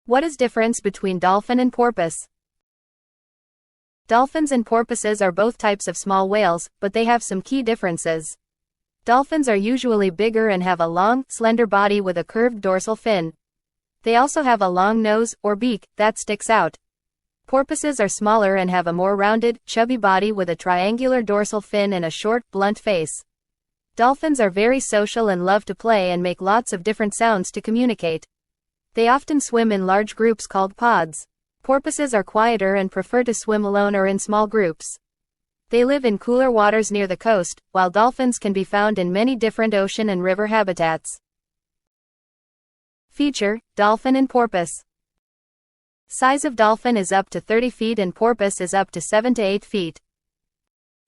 What is difference between dolphin and porpoise? Dolphins and porpoises are both types of small whales, but they have some key differences. Dolphins are usually bigger and have a long, slender body with a curved dorsal fin. They also have a long nose, or beak, that sticks out. Porpoises are smaller and have a more rounded, chubby body with a triangular dorsal fin and a short, blunt face. Dolphins are very social and love to play and make lots of different sounds to communicate. They often swim in large groups called pods. Porpoises are quieter and prefer to swim alone or in small groups. They live in cooler waters near the coast, while dolphins can be found in many different ocean and river habitats. Feature: dolphin and porpoise. Size of dolphin is up to 30 feet and porpoise is up to 7 to 8 feet.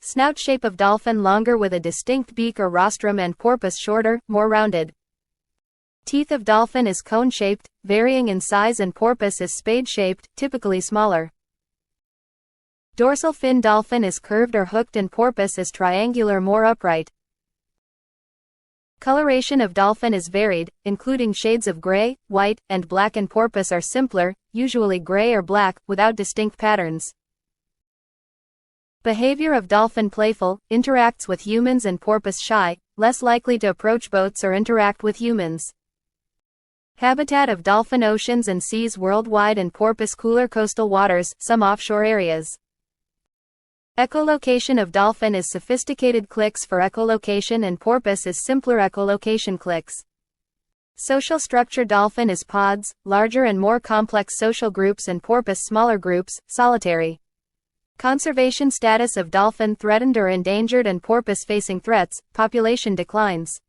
Snout shape of dolphin longer with a distinct beak or rostrum and porpoise shorter, more rounded. Teeth of dolphin is cone-shaped, varying in size, and porpoise is spade-shaped, typically smaller. Dorsal fin dolphin is curved or hooked and porpoise is triangular, more upright. Coloration of dolphin is varied, including shades of gray, white, and black, and porpoise are simpler, usually gray or black, without distinct patterns. Behavior of dolphin: playful, interacts with humans, and porpoise shy, less likely to approach boats or interact with humans. Habitat of dolphin: oceans and seas worldwide, and porpoise cooler coastal waters, some offshore areas. Echolocation of dolphin is sophisticated clicks for echolocation and porpoise is simpler echolocation clicks. Social structure: dolphin is pods, larger and more complex social groups, and porpoise smaller groups, solitary. Conservation status of dolphin: threatened or endangered, and porpoise facing threats, population declines.